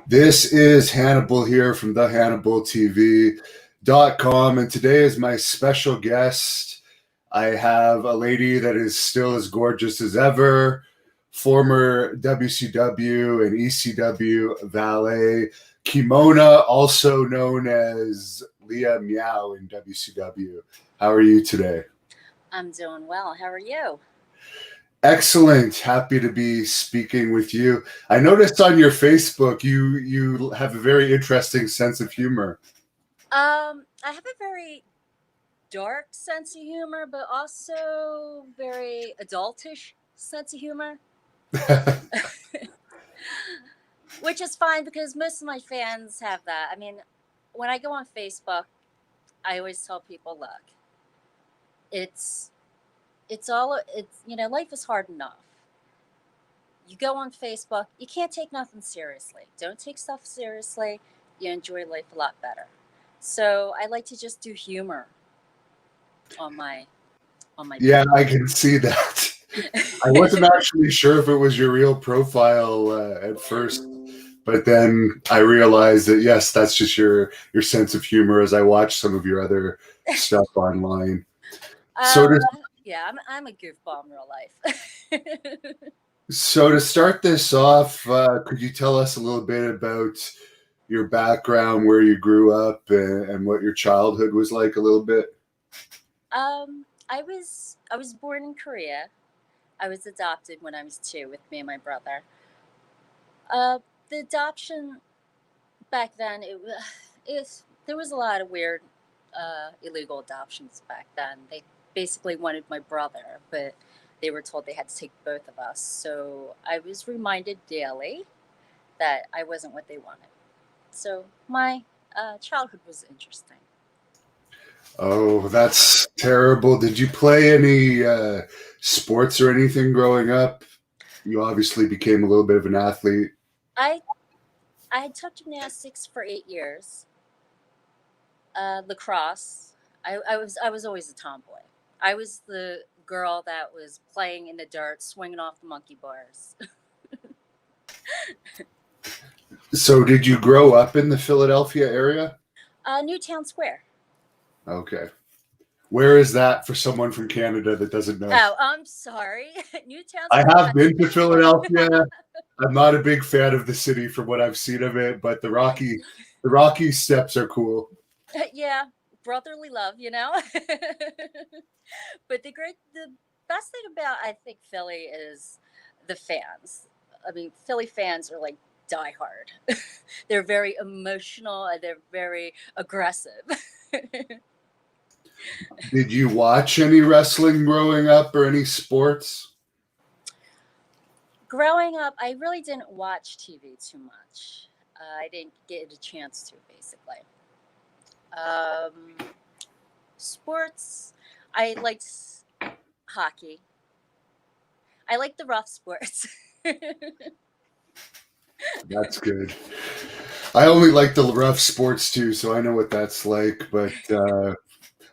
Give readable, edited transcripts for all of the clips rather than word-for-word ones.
This is Hannibal here from the Hannibal TV.com, and today is my special guest. I have a lady that is still as gorgeous as ever, former WCW and ECW Valet Kimona, also known as Leia Meow in WCW. How are you today? I'm doing well. How are you? Excellent. Happy to be speaking with you. I noticed on your Facebook you have a very interesting sense of humor. I have a very dark sense of humor, but also very adultish sense of humor. Which is fine because most of my fans have that. I mean, when I go on Facebook, I always tell people, look, life is hard enough. You go on Facebook, you can't take nothing seriously. Don't take stuff seriously. You enjoy life a lot better. So I like to just do humor on my Yeah, I can see that. I wasn't actually sure if it was your real profile at first, but then I realized that yes, that's just your sense of humor as I watched some of your other stuff online. Yeah, I'm a goofball in real life. So to start this off, could you tell us a little bit about your background, where you grew up, and what your childhood was like a little bit? I was born in Korea. I was adopted when I was 2 with me and my brother. The adoption back then, there was a lot of weird illegal adoptions back then. They basically wanted my brother, but they were told they had to take both of us. So I was reminded daily that I wasn't what they wanted. So my childhood was interesting. Oh, that's terrible. Did you play any sports or anything growing up? You obviously became a little bit of an athlete. I took gymnastics for 8 years. Lacrosse. I was always a tomboy. I was the girl that was playing in the dirt, swinging off the monkey bars. So did you grow up in the Philadelphia area? Newtown Square. Okay. Where is that for someone from Canada that doesn't know? Oh, I'm sorry. Newtown I Square. have been to Philadelphia. I'm not a big fan of the city from what I've seen of it, but the Rocky Steps are cool. Yeah, brotherly love, But the best thing about, I think, Philly is the fans. I mean, Philly fans are like diehard. They're very emotional and they're very aggressive. Did you watch any wrestling growing up or any sports? Growing up, I really didn't watch TV too much. I didn't get a chance to, basically. Sports, I liked hockey. I like the rough sports. That's good. I only like the rough sports too, so I know what that's like. But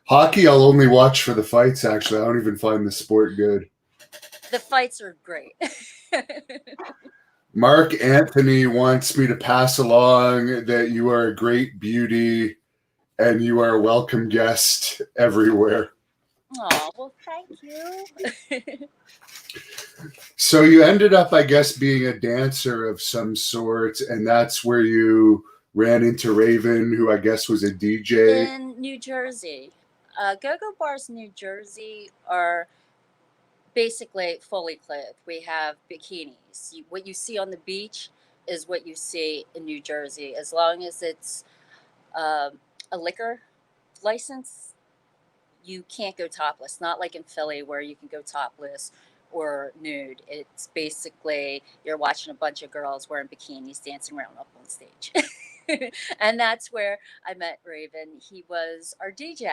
hockey, I'll only watch for the fights, actually. I don't even find the sport good. The fights are great. Mark Anthony wants me to pass along that you are a great beauty and you are a welcome guest everywhere. Oh, well, thank you. So you ended up, I guess, being a dancer of some sort, and that's where you ran into Raven, who I guess was a DJ. In New Jersey. Go-go bars in New Jersey are basically fully clothed. We have bikinis. What you see on the beach is what you see in New Jersey. As long as it's a liquor license, you can't go topless. Not like in Philly where you can go topless or nude. It's basically you're watching a bunch of girls wearing bikinis dancing around up on stage. And that's where I met Raven. He was our DJ.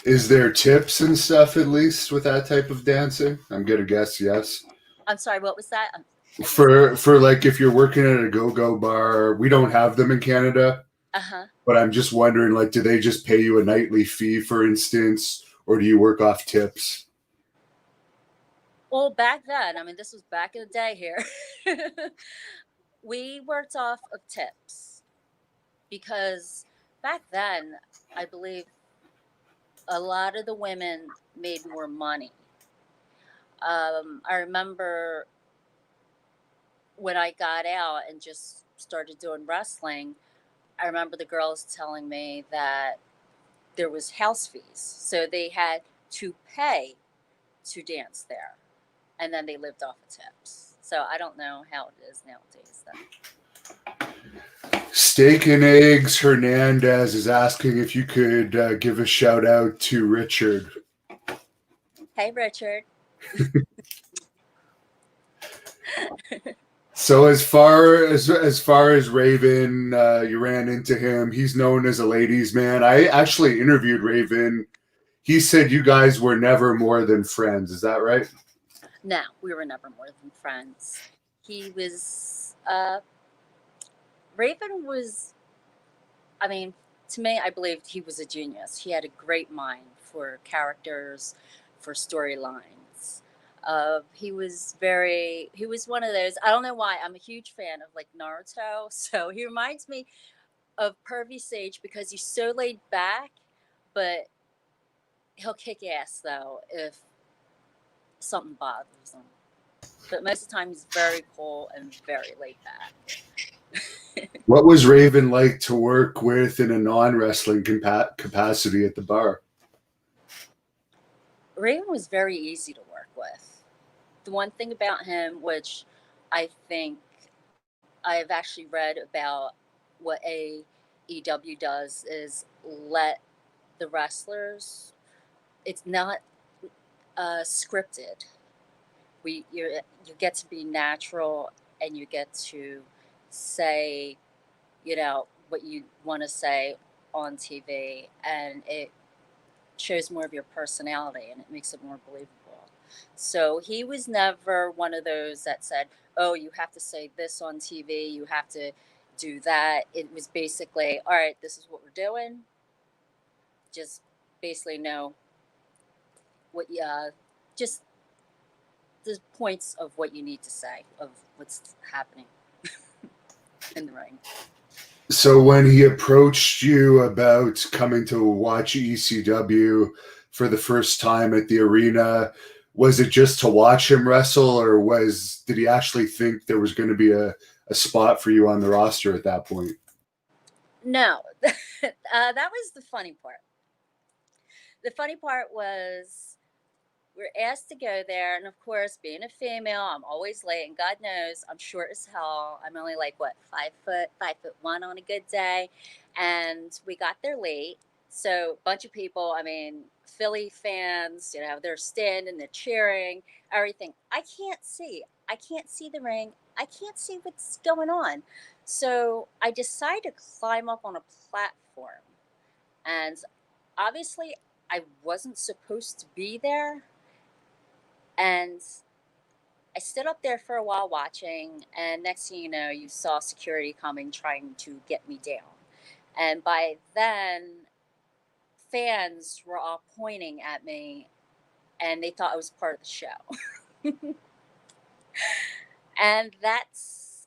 Is there tips and stuff, at least, with that type of dancing? I'm going to guess yes. I'm sorry, what was that? For like if you're working at a go-go bar, we don't have them in Canada. Uh-huh. But I'm just wondering, like, do they just pay you a nightly fee, for instance, or do you work off tips? Well, back then, I mean, this was back in the day here. We worked off of tips because back then, I believe a lot of the women made more money. I remember when I got out and just started doing wrestling, I remember the girls telling me that there was house fees. So they had to pay to dance there. And then they lived off of tips. So I don't know how it is nowadays though. Steak and Eggs Hernandez is asking if you could give a shout out to Richard. Hey, Richard. So as far as Raven, you ran into him. He's known as a ladies' man. I actually interviewed Raven. He said you guys were never more than friends. Is that right? No, we were never more than friends. He was, Raven was, I mean, to me, I believed he was a genius. He had a great mind for characters, for storylines. He was one of those, I don't know why, I'm a huge fan of like Naruto. So he reminds me of Pervy Sage because he's so laid back, but he'll kick ass though if something bothers him. But most of the time, he's very cool and very laid back. What was Raven like to work with in a non-wrestling capacity at the bar? Raven was very easy to work with. The one thing about him, which I think I've actually read about what AEW does, is let the wrestlers, it's not scripted. You get to be natural and you get to say, what you want to say on TV, and it shows more of your personality and it makes it more believable. So he was never one of those that said, "Oh, you have to say this on TV, you have to do that." It was basically, "All right, this is what we're doing. Just basically know what you just the points of what you need to say, of what's happening in the ring." So when he approached you about coming to watch ECW for the first time at the arena, was it just to watch him wrestle, or did he actually think there was going to be a spot for you on the roster at that point? No, that was the funny part. The funny part was we're asked to go there, and of course, being a female, I'm always late, and God knows I'm short as hell. I'm only like 5'1" on a good day, and we got there late. So a bunch of people, I mean, Philly fans, they're standing, they're cheering, everything. I can't see. I can't see the ring. I can't see what's going on. So I decided to climb up on a platform, and obviously I wasn't supposed to be there. And I stood up there for a while watching, and next thing you know, you saw security coming trying to get me down. And by then, fans were all pointing at me, and they thought I was part of the show. And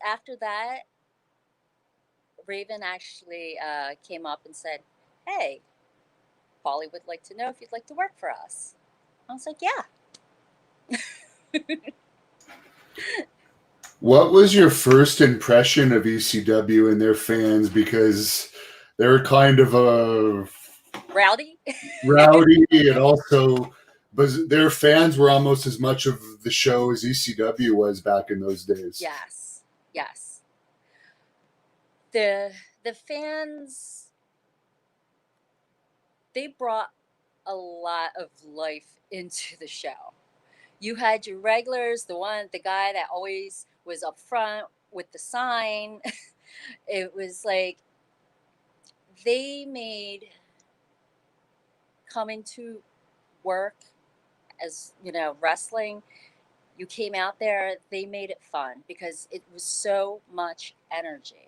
after that, Raven actually came up and said, "Hey, Polly would like to know if you'd like to work for us." I was like, "Yeah." What was your first impression of ECW and their fans? Because they're kind of a Rowdy? rowdy, and also, but their fans were almost as much of the show as ECW was back in those days. Yes. Yes. The fans, they brought a lot of life into the show. You had your regulars, the guy that always was up front with the sign. It was like they made coming to work as, wrestling. You came out there, they made it fun because it was so much energy.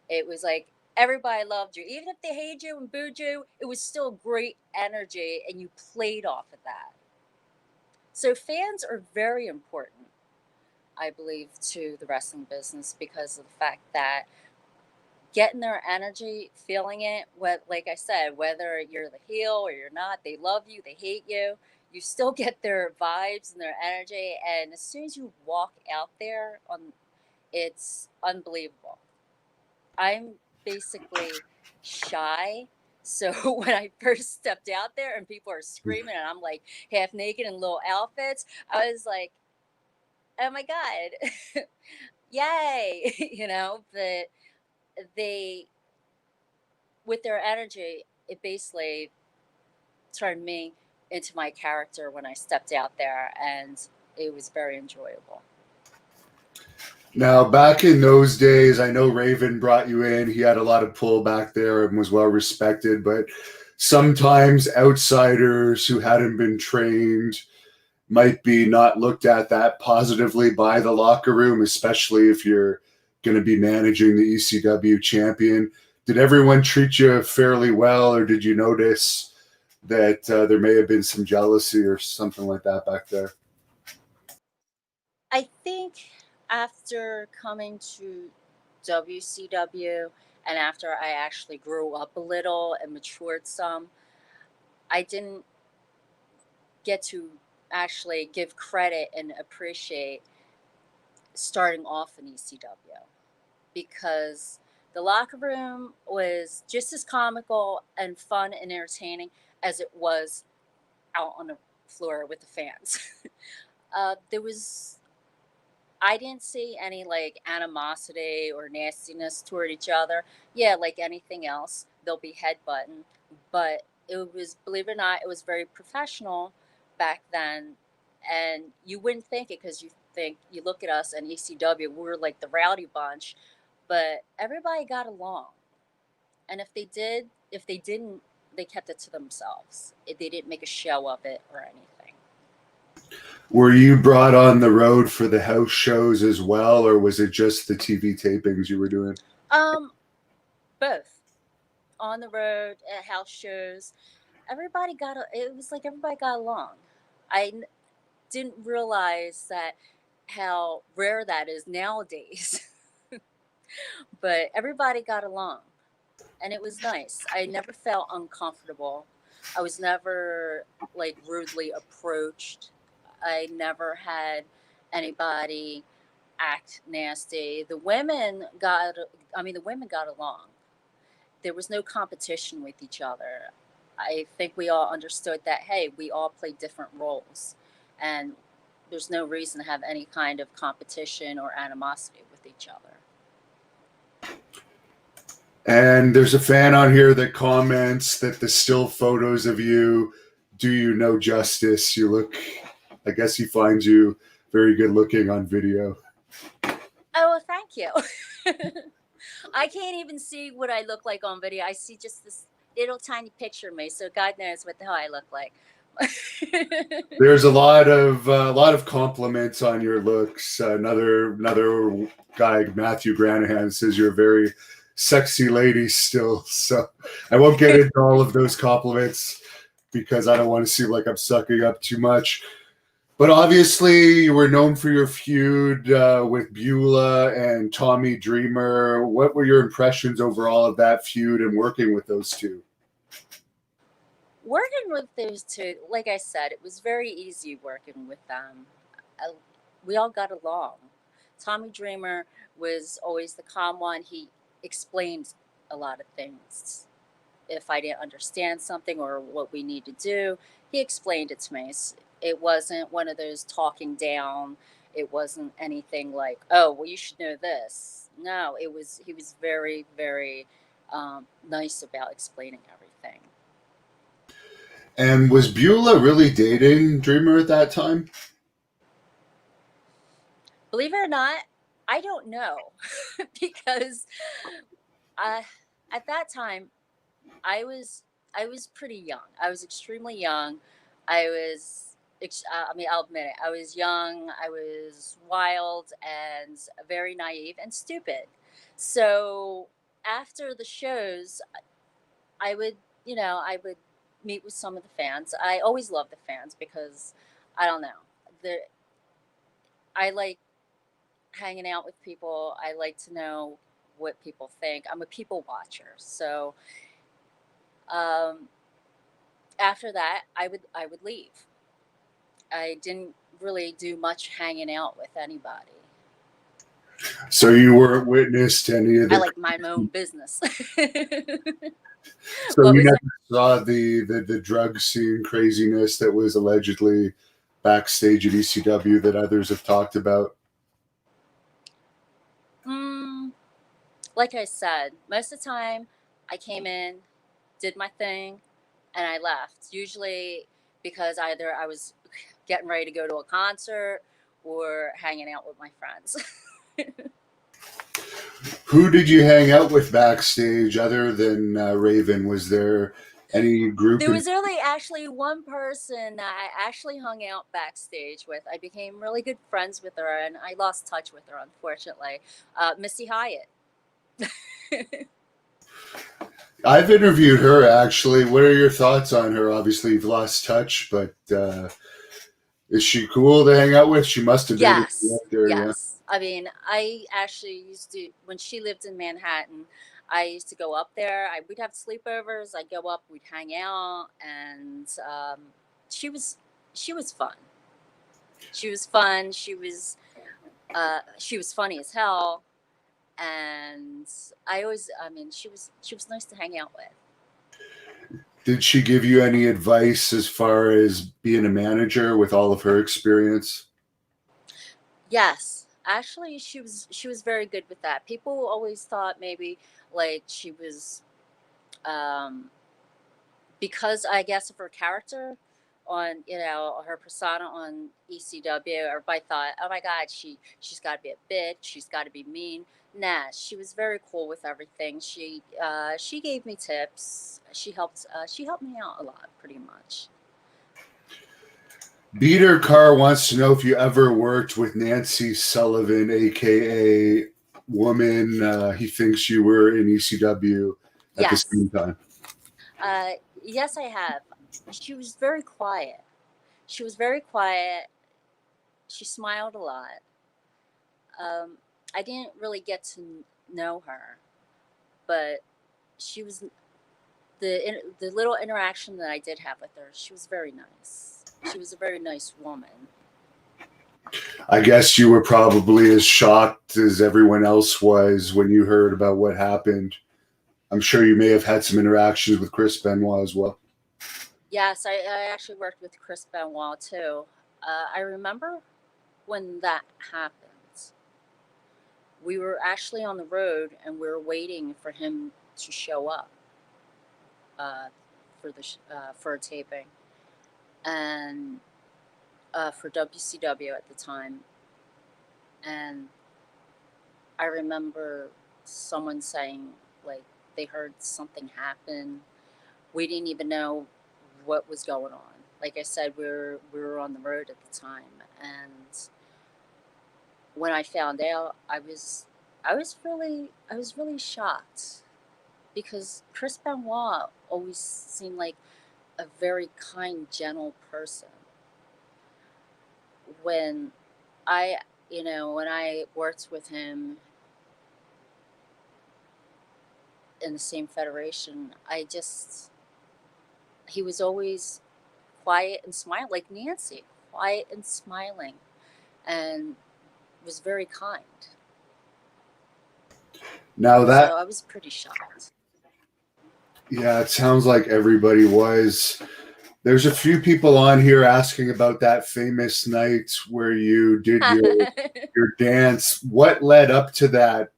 It was like everybody loved you. Even if they hated you and booed you, it was still great energy and you played off of that. So fans are very important. I believe, to the wrestling business because of the fact that getting their energy, feeling it, what, like I said, whether you're the heel or you're not, they love you, they hate you, you still get their vibes and their energy. And as soon as you walk out there, it's unbelievable. I'm basically shy. So when I first stepped out there and people are screaming and I'm like half naked in little outfits, I was like, oh my God, yay, but they, with their energy, it basically turned me into my character when I stepped out there, and it was very enjoyable. Now, back in those days, I know Raven brought you in. He had a lot of pull back there and was well respected, but sometimes outsiders who hadn't been trained might be not looked at that positively by the locker room, especially if you're going to be managing the ECW champion. Did everyone treat you fairly well, or did you notice that there may have been some jealousy or something like that back there? I think after coming to WCW and after I actually grew up a little and matured some, I didn't get to actually give credit and appreciate starting off in ECW because the locker room was just as comical and fun and entertaining as it was out on the floor with the fans. There was, I didn't see any like animosity or nastiness toward each other. Yeah, like anything else, they'll be headbutting, but it was, believe it or not, it was very professional back then. And you wouldn't think it because you think, you look at us and ECW, we were like the rowdy bunch, but everybody got along. And if they didn't, they kept it to themselves. They didn't make a show of it or anything. Were you brought on the road for the house shows as well, or was it just the TV tapings you were doing? Um, Both on the road at house shows. It was like everybody got along. Didn't realize that how rare that is nowadays, but everybody got along. And it was nice. I never felt uncomfortable. I was never like rudely approached. I never had anybody act nasty. The women got along. There was no competition with each other. I think we all understood that, hey, we all play different roles and there's no reason to have any kind of competition or animosity with each other. And there's a fan on here that comments that the still photos of you do you no justice. You look, I guess he finds you very good looking on video. Oh, well, thank you. I can't even see what I look like on video. I see just this little tiny picture of me, so God knows what the hell I look like. There's a lot of compliments on your looks. Another guy, Matthew Granahan, says you're a very sexy lady still. So I won't get into all of those compliments because I don't want to seem like I'm sucking up too much. But obviously, you were known for your feud with Beulah and Tommy Dreamer. What were your impressions overall of that feud and working with those two? Working with those two, like I said, it was very easy working with them. Uh, we all got along. Tommy Dreamer was always the calm one. He explained a lot of things. If I didn't understand something or what we need to do, he explained it to me. It wasn't one of those talking down. It wasn't anything like, oh, well, you should know this. No, he was very, very nice about explaining everything. And was Beulah really dating Dreamer at that time? Believe it or not, I don't know because uh, at that time I was I was pretty young. I was extremely young. I was I mean, I'll admit it. I was young. I was wild and very naive and stupid. So after the shows, I would, I would meet with some of the fans. I always loved the fans because I don't know. The I like hanging out with people. I like to know what people think. I'm a people watcher. So um, after that, I would leave. I didn't really do much hanging out with anybody. So you weren't witness to any of I the. like my own business. So What you was never that? saw the drug scene craziness that was allegedly backstage at ECW that others have talked about. Mm, like I said, most of the time I came in, did my thing, and I left. Usually because either I was getting ready to go to a concert or hanging out with my friends. Who did you hang out with backstage other than Raven? Was there any group There in? was only actually one person that I actually hung out backstage with. I became really good friends with her, and I lost touch with her, unfortunately. Missy Hyatt. I've interviewed her actually. What are your thoughts on her? Obviously, you've lost touch, but is she cool to hang out with? She must have been if you Yes, went there, yeah. yes. I mean, I actually used to, when she lived in Manhattan, I used to go up there. We'd have sleepovers. I'd go up, we'd hang out, and she was she was fun. She was fun. She was funny as hell, and I mean, she was nice to hang out with. Did she give you any advice as far as being a manager with all of her experience? Yes, actually, she was very good with that. People always thought maybe like she was um, because I guess of her character on her persona on ECW. Everybody thought, oh my God, she's got to be a bitch. She's got to be mean. Nah, she was very cool with everything. She gave me tips. She helped me out a lot, pretty much. Beater Carr wants to know if you ever worked with Nancy Sullivan, aka Woman. He thinks you were in ECW at the Yes, same time. uh, yes, I have. She was very quiet. She was very quiet. She smiled a lot. Um, I didn't really get to know her, but she was the little interaction that I did have with her. She was very nice. She was a very nice woman. I guess you were probably as shocked as everyone else was when you heard about what happened. I'm sure you may have had some interactions with Chris Benoit as well. Yes, I actually worked with Chris Benoit too. I remember when that happened. We were actually on the road and we were waiting for him to show up uh, for a taping and for WCW at the time. And I remember someone saying like they heard something happen. We didn't even know what was going on. Like I said, we were on the road at the time, and when I found out, I was really shocked because Chris Benoit always seemed like a very kind, gentle person. When I when I worked with him in the same federation, he was always quiet and smiling, like Nancy, quiet and smiling, and was very kind. Now that, So I was pretty shocked. yeah, it sounds like everybody was. There's a few people on here asking about that famous night where you did your dance. What led up to that?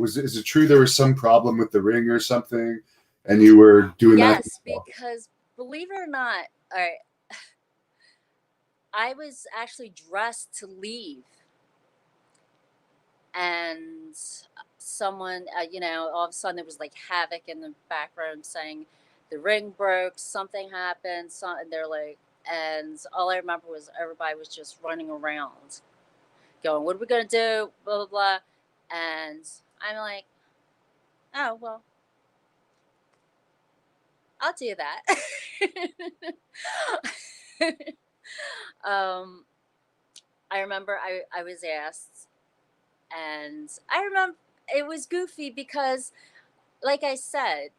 Is it true there was some problem with the ring or something, and you were doing that? Yes, because believe it or not, all right, I was actually dressed to leave, and someone, all of a sudden there was like havoc in the background saying the ring broke, something happened, and they're like, and all I remember was everybody was just running around, going, "What are we gonna do?" Blah blah blah, and I'm like, "Oh well, I'll do that." um, I remember I was asked And I remember it was goofy because, like I said,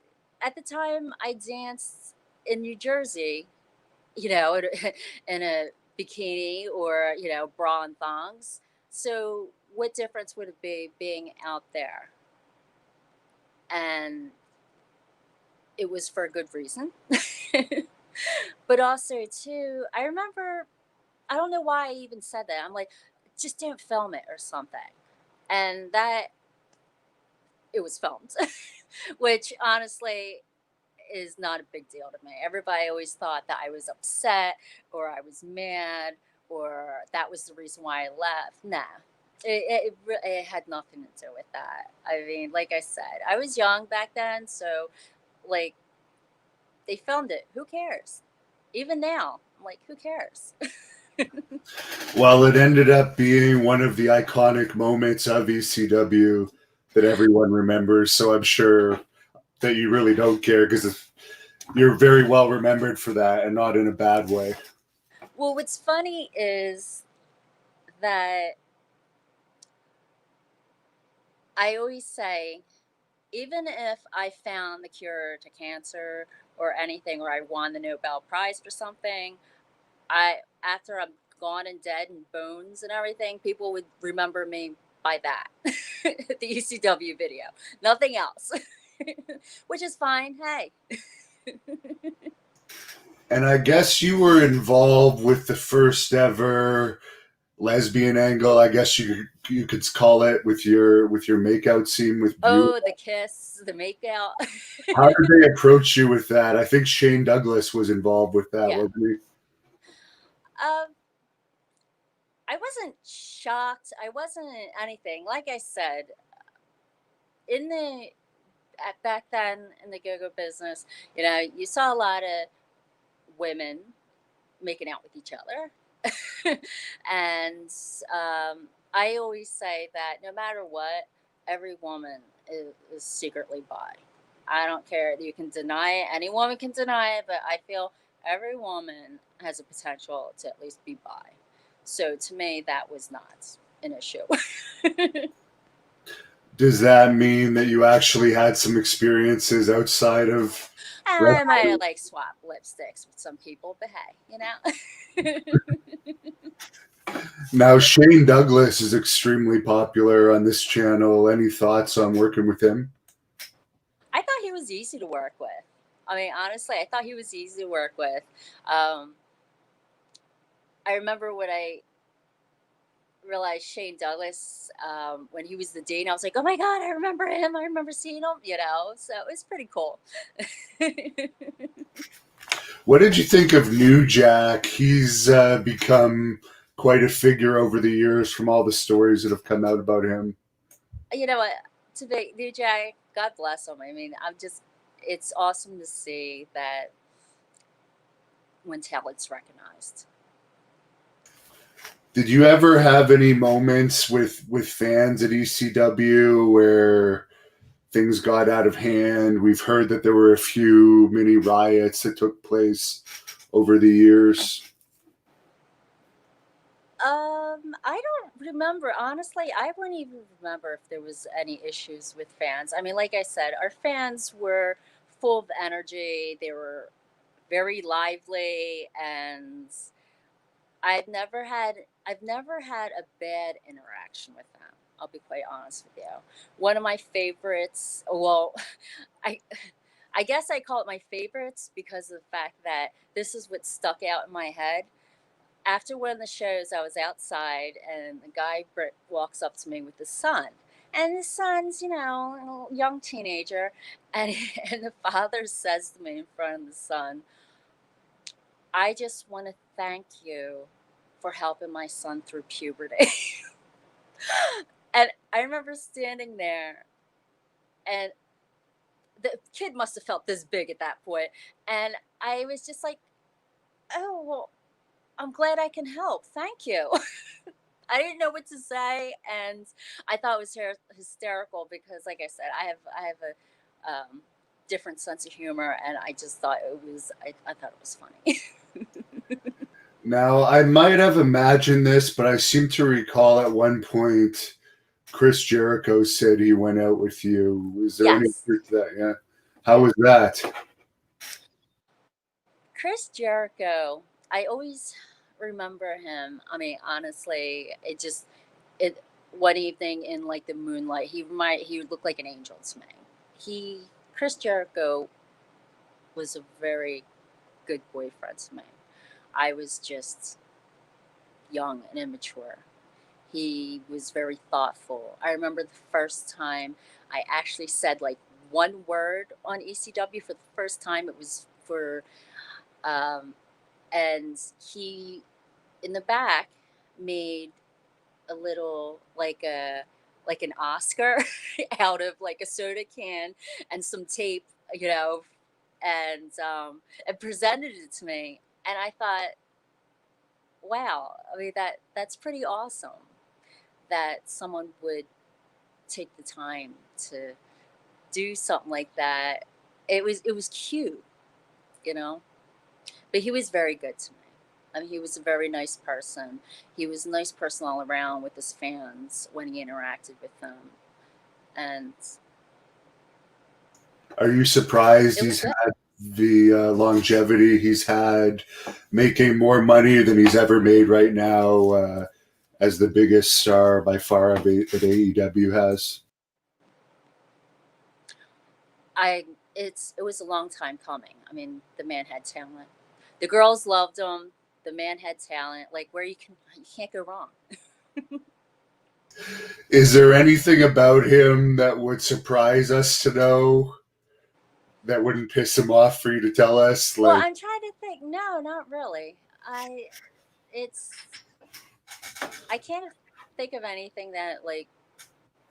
at the time I danced in New Jersey, you know, in a bikini or, you know, bra and thongs. So what difference would it be being out there? And it was for a good reason. But also too, I remember, I don't know why I even said that. I'm like, just don't film it or something. And that it was filmed, which honestly is not a big deal to me. Everybody always thought that I was upset or I was mad or that was the reason why I left. Nah, it had nothing to do with that. I mean, like I said, I was young back then, so like they filmed it. Who cares? Even now, I'm like, who cares? Well, it ended up being one of the iconic moments of ECW that everyone remembers. So I'm sure that you really don't care because you're very well remembered for that and not in a bad way. Well, what's funny is that I always say, even if I found the cure to cancer or anything, or I won the Nobel Prize for something, I after I'm gone and dead and bones and everything, people would remember me by that, the ECW video, nothing else, which is fine. Hey, And I guess you were involved with the first ever lesbian angle, I guess you could call it, with your makeout scene with Beulah. oh, the kiss, the makeout. How did they approach you with that? I think Shane Douglas was involved with that, Yeah. wasn't he? Um, I wasn't shocked. I wasn't anything. Like I said, in the back then in the go-go business, you know, you saw a lot of women making out with each other. And I always say that no matter what, every woman is secretly bi. I don't care. You can deny it. Any woman can deny it, but I feel every woman has a potential to at least be bi. So to me, that was not an issue. Does that mean that you actually had some experiences outside of And I might wrestling? have like swapped lipsticks with some people, but hey, you know. Now, Shane Douglas is extremely popular on this channel. Any thoughts on working with him? I thought he was easy to work with. I mean, honestly, I thought he was easy to work with. Um, I remember when I realized Shane Douglas, when he was the dean, I was like, oh my God, I remember him. I remember seeing him, you know? So it was pretty cool. What did you think of New Jack? He's become quite a figure over the years from all the stories that have come out about him. You know what? To be New Jack, God bless him. I mean, it's awesome to see that when talent's recognized. Did you ever have any moments with fans at ECW where things got out of hand? We've heard that there were a few mini riots that took place over the years. I don't remember. Honestly, I wouldn't even remember if there was any issues with fans. I mean, like I said, our fans were full of energy. They were very lively, and I've never had a bad interaction with them. I'll be quite honest with you. One of my favorites, well, I I guess I call it my favorites because of the fact that this is what stuck out in my head. After one of the shows, I was outside, and the guy walks up to me with his son. And his son's, you know, a young teenager. And, and the father says to me in front of the son, I just want to thank you for helping my son through puberty. And I remember standing there, and the kid must have felt this big at that point. And I was just like, oh, well, I'm glad I can help. Thank you. I didn't know what to say, and I thought it was hysterical because, like I said, I have a different sense of humor, and I just thought it was I thought it was funny. Now, I might have imagined this, but I seem to recall at one point Chris Jericho said he went out with you. Is there any Yes. truth to that? Yeah. How was that? Chris Jericho, I always remember him. I mean, honestly, it one evening in like the moonlight, he looked like an angel to me. Chris Jericho was a very good boyfriend to me. I was just young and immature. He was very thoughtful. I remember the first time I actually said like one word on ECW for the first time. It was for, um, and he in the back made a little like an Oscar out of like a soda can and some tape, and presented it to me. And I thought, wow, I mean that's pretty awesome that someone would take the time to do something like that. It was cute, you know. But he was very good to me. I mean, he was a very nice person. He was a nice person all around with his fans when he interacted with them, and Are you surprised it was he's good. had the longevity he's had, making more money than he's ever made right now, as the biggest star by far that AEW has? I it was a long time coming. I mean, the man had talent. The girls loved him. The man had talent. Like where you can't go wrong. Is there anything about him that would surprise us to know, that wouldn't piss him off for you to tell us? Well, Like, I'm trying to think. No, not really. I it's I can't think of anything that like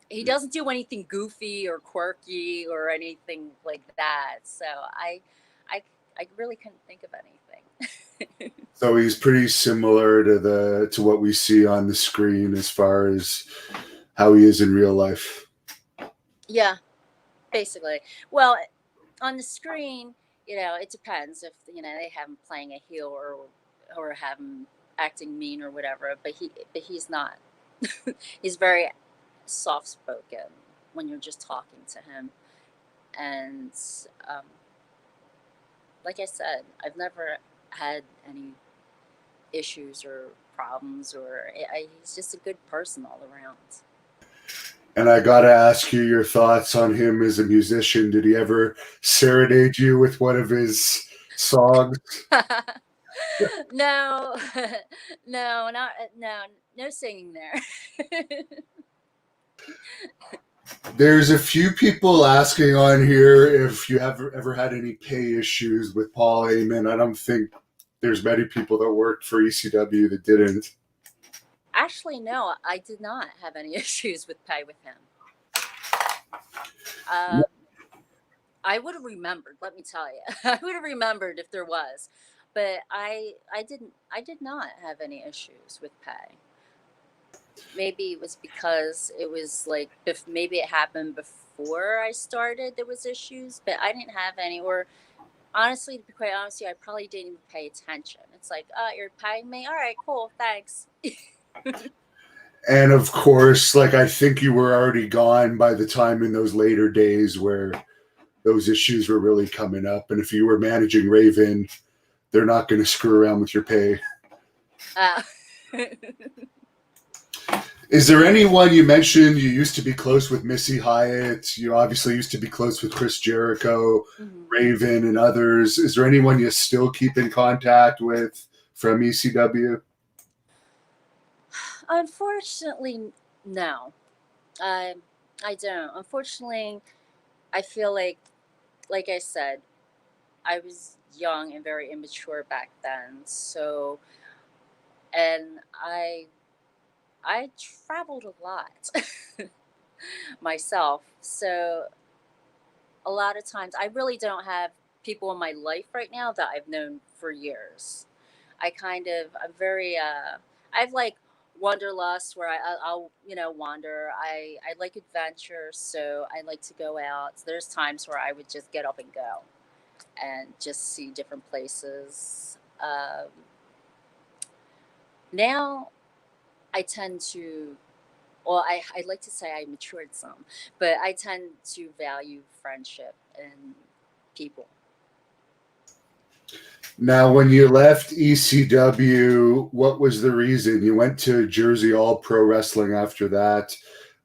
he doesn't do anything goofy or quirky or anything like that. So I I really couldn't think of anything. so he's pretty similar to what we see on the screen as far as how he is in real life. Yeah, basically. Well, on the screen, it depends if they have him playing a heel or have him acting mean or whatever. But he's not. He's very soft spoken when you're just talking to him, and um, like I said, I've never had any issues or problems, or he's just a good person all around. And I gotta ask you your thoughts on him as a musician. Did he ever serenade you with one of his songs? No, no, not no singing there. There's a few people asking on here if you have ever had any pay issues with Paul Heyman. I don't think there's many people that worked for ECW that didn't. Actually, no, I did not have any issues with pay with him. Um, I would have remembered. Let me tell you, I would have remembered if there was, but I didn't. I did not have any issues with pay. Maybe it was because it was like maybe it happened before I started. There was issues, but I didn't have any. Or honestly, to be quite honest with you, I probably didn't even pay attention. It's like, oh, you're paying me. All right, cool, thanks. And of course, like, I think you were already gone by the time in those later days where those issues were really coming up. And if you were managing Raven, they're not going to screw around with your pay. Uh, Is there anyone, you mentioned you used to be close with Missy Hyatt? You obviously used to be close with Chris Jericho, mhm. Raven, and others. Is there anyone you still keep in contact with from ECW? Unfortunately, no. I I don't. Unfortunately, I feel like I said, I was young and very immature back then. So, and I traveled a lot myself. So, a lot of times I really don't have people in my life right now that I've known for years. I'm very I've like wanderlust where I'll wander. I like adventure, so I like to go out. There's times where I would just get up and go and just see different places. Now I tend to Well, I like to say I matured some, but I tend to value friendship and people. Now, when you left ECW, what was the reason? You went to Jersey All Pro Wrestling after that,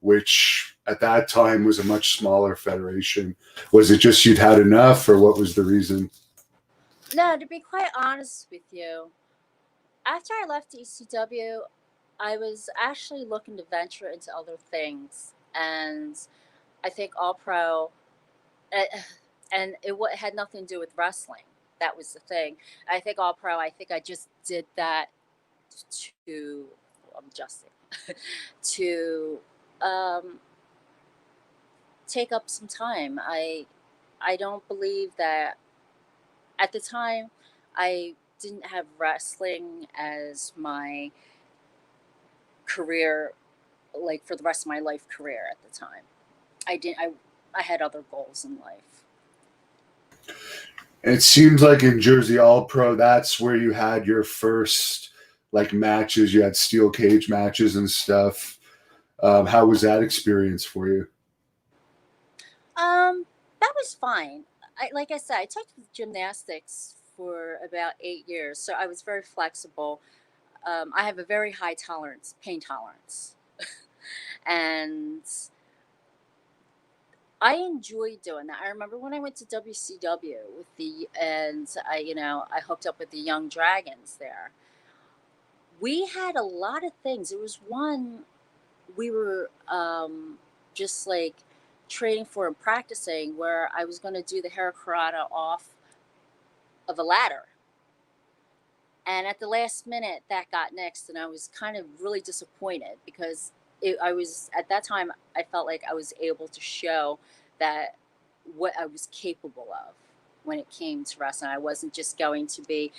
which at that time was a much smaller federation. Was it just you'd had enough, or what was the reason? No, to be quite honest with you, after I left ECW, I was actually looking to venture into other things, and I think All Pro, uh, and had nothing to do with wrestling. That was the thing. I think All Pro. I think I just did that to. I'm adjusting to um, take up some time. I don't believe that at the time I didn't have wrestling as my career, like for the rest of my life career at the time. I didn't. I had other goals in life. And it seems like in Jersey All Pro, that's where you had your first like matches. You had steel cage matches and stuff. How was that experience for you? That was fine. Like I said, I took gymnastics for about 8 years, so I was very flexible. I have a very high tolerance, pain tolerance, and I enjoyed doing that. I remember when I went to WCW with and I hooked up with the Young Dragons there. We had a lot of things. There was one we were just like training for and practicing where I was going to do the Hurricanrana off of a ladder. And at the last minute, that got nixed, and I was kind of really disappointed because I was at that time I felt like I was able to show that what I was capable of when it came to wrestling. I wasn't just going to be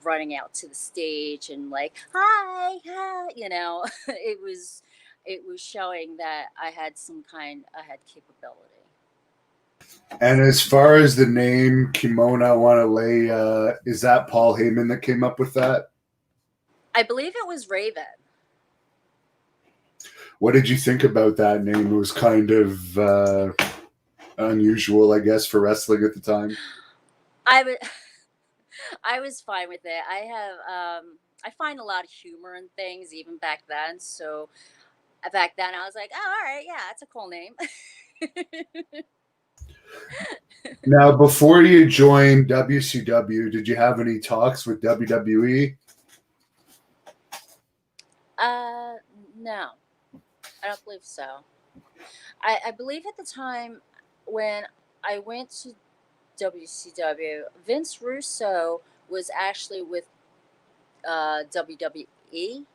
running out to the stage and like hi, hi, it was showing that I had capability. And as far as the name Kimona Wanalea, is that Paul Heyman that came up with that? I believe it was Raven. What did you think about that name? It was kind of unusual, I guess, for wrestling at the time. I would I was fine with it. I find a lot of humor in things even back then. So back then I was like, oh, all right, yeah, that's a cool name. Now, before you joined WCW, did you have any talks with WWE? uh, no, I don't believe so. I believe at the time when I went to WCW, Vince Russo was actually with WWE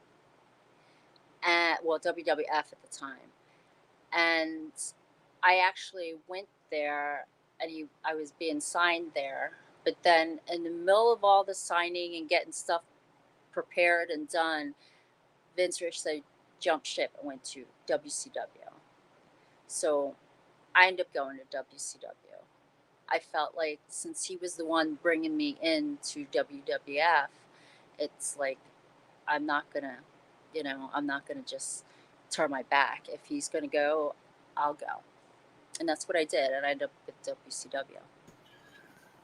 and well WWF at the time, and I actually went there and I was being signed there. But then in the middle of all the signing and getting stuff prepared and done, Vince Russo jumped ship and went to WCW. So I ended up going to WCW. I felt like since he was the one bringing me into WWF, it's like I'm not gonna, I'm not gonna just turn my back. If he's gonna go, I'll go, and that's what I did, and I ended up with WCW.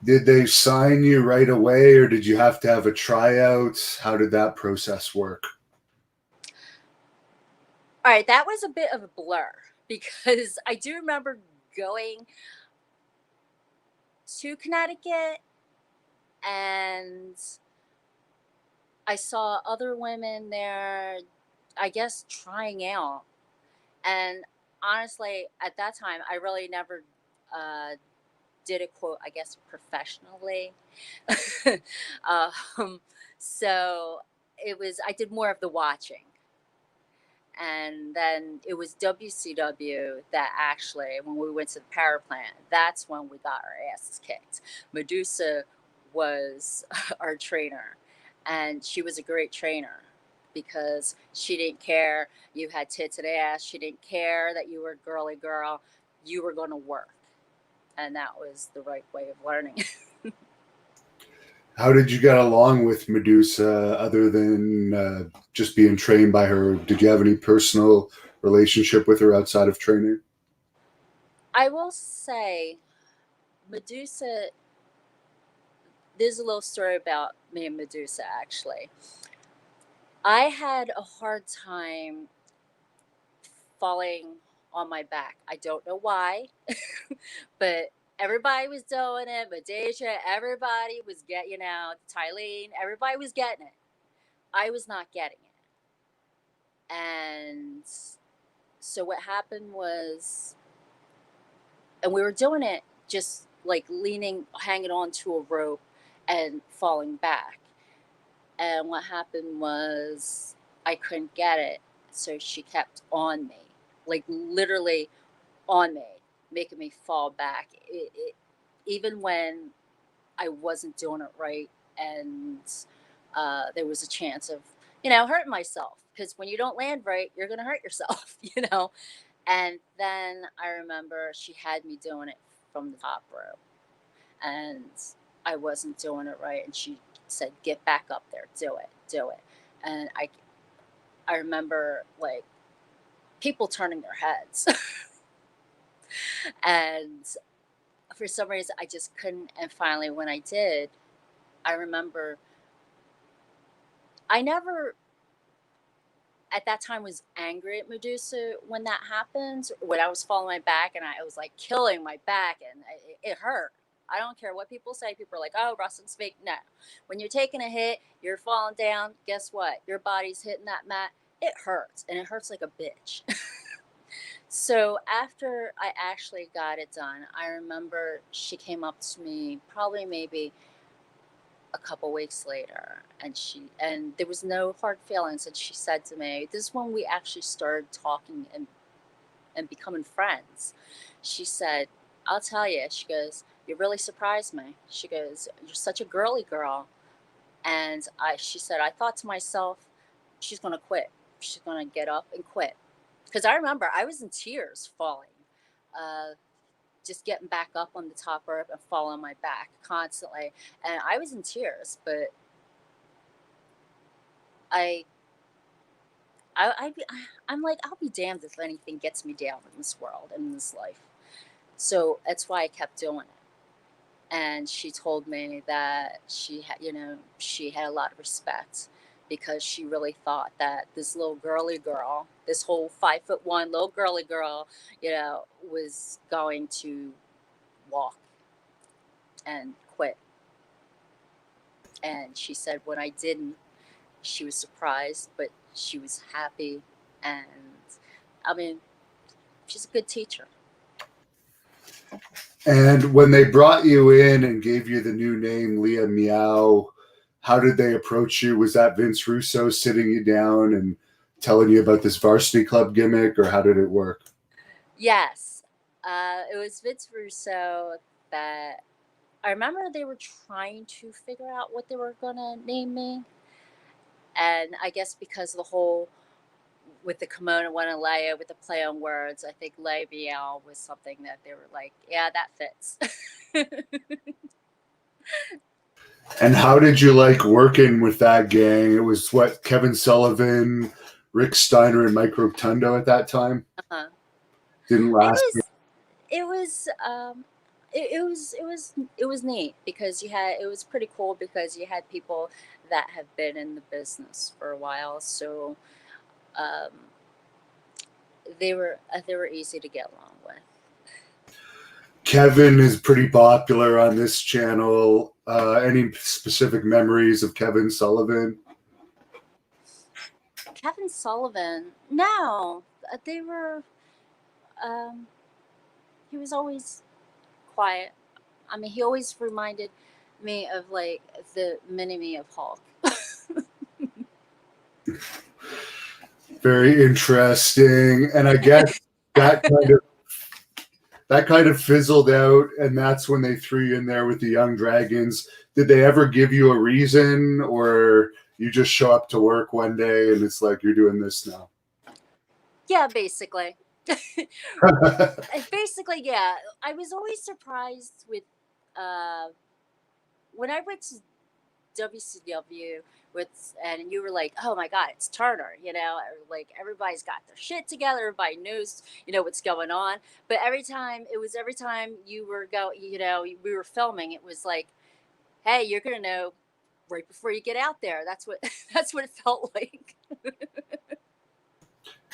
Did they sign you right away, or did you have to have a tryout? How did that process work? All right, that was a bit of a blur because I do remember going to Connecticut and I saw other women there, I guess, trying out. And honestly, at that time, I really never uh, did it, quote, I guess, professionally. um, so I did more of the watching. And then it was WCW that actually, when we went to the power plant, that's when we got our asses kicked. Medusa was our trainer, and she was a great trainer because she didn't care you had tits and ass. She didn't care that you were a girly girl. You were going to work, and that was the right way of learning. How did you get along with Medusa other than just being trained by her? Did you have any personal relationship with her outside of training? I will say, Medusa, there's a little story about me and Medusa, actually. I had a hard time falling on my back. I don't know why, but everybody was doing it. Medusa, everybody was getting, Tylene, everybody was getting it. I was not getting it. And so what happened was, and we were doing it just like leaning, hanging on to a rope and falling back. And what happened was I couldn't get it. So she kept on me, like literally on me, making me fall back. Even when I wasn't doing it right, and there was a chance of, hurting myself. Because when you don't land right, you're going to hurt yourself, And then I remember she had me doing it from the top rope, and I wasn't doing it right. And she said, "Get back up there, do it, do it." And I remember like people turning their heads, and for some reason I just couldn't. And finally, when I did, I remember I never at that time was angry at Medusa when that happened, when I was falling my back and I was like killing my back, and it hurt. I don't care what people say. People are like, "Oh, wrestling's fake." No. When you're taking a hit, you're falling down, guess what? Your body's hitting that mat. It hurts, and it hurts like a bitch. So after I actually got it done, I remember she came up to me probably maybe a couple weeks later, and there was no hard feelings, and she said to me, this is when we actually started talking and becoming friends. She said, "I'll tell you," she goes, "you really surprised me." She goes, "You're such a girly girl." And she said, "I thought to myself, she's going to quit. She's going to get up and quit." Because I remember I was in tears falling, uh, just getting back up on the top rope and falling on my back constantly. And I was in tears, but I, I'm like, I'll be damned if anything gets me down in this world and in this life. So that's why I kept doing it. And she told me that she had a lot of respect, because she really thought that this little girly girl, this whole 5'1" little girly girl, was going to walk and quit. And she said when I didn't, she was surprised, but she was happy. And I mean, she's a good teacher. And when they brought you in and gave you the new name, Leia Meow, how did they approach you? Was that Vince Russo sitting you down and telling you about this varsity club gimmick, or how did it work? Yes. It was Vince Russo that I remember they were trying to figure out what they were going to name me. And I guess because of the whole with the Kimona one and Leia, with the play on words, I think Leia Meow was something that they were like, yeah, that fits. And how did you like working with that gang? It was what, Kevin Sullivan, Rick Steiner, and Mike Rotundo at that time? Uh-huh. Didn't It last. was, it was, it was neat, because it was pretty cool, because you had people that have been in the business for a while. So, um, they were easy to get along with. Kevin is pretty popular on this channel. Any specific memories of Kevin Sullivan? Kevin Sullivan, no, they were. He was always quiet. I mean, he always reminded me of like the mini me of Hulk. Very interesting. And I guess that kind of fizzled out, and that's when they threw you in there with the Young Dragons. Did they ever give you a reason, or you just show up to work one day and it's like, you're doing this now? Yeah, basically. Basically, yeah. I was always surprised with when I went to WCW and you were like, oh my God, it's Turner, like everybody's got their shit together, everybody knows, what's going on. But every time you were we were filming, it was like, hey, you're gonna know right before you get out there. That's what that's what it felt like.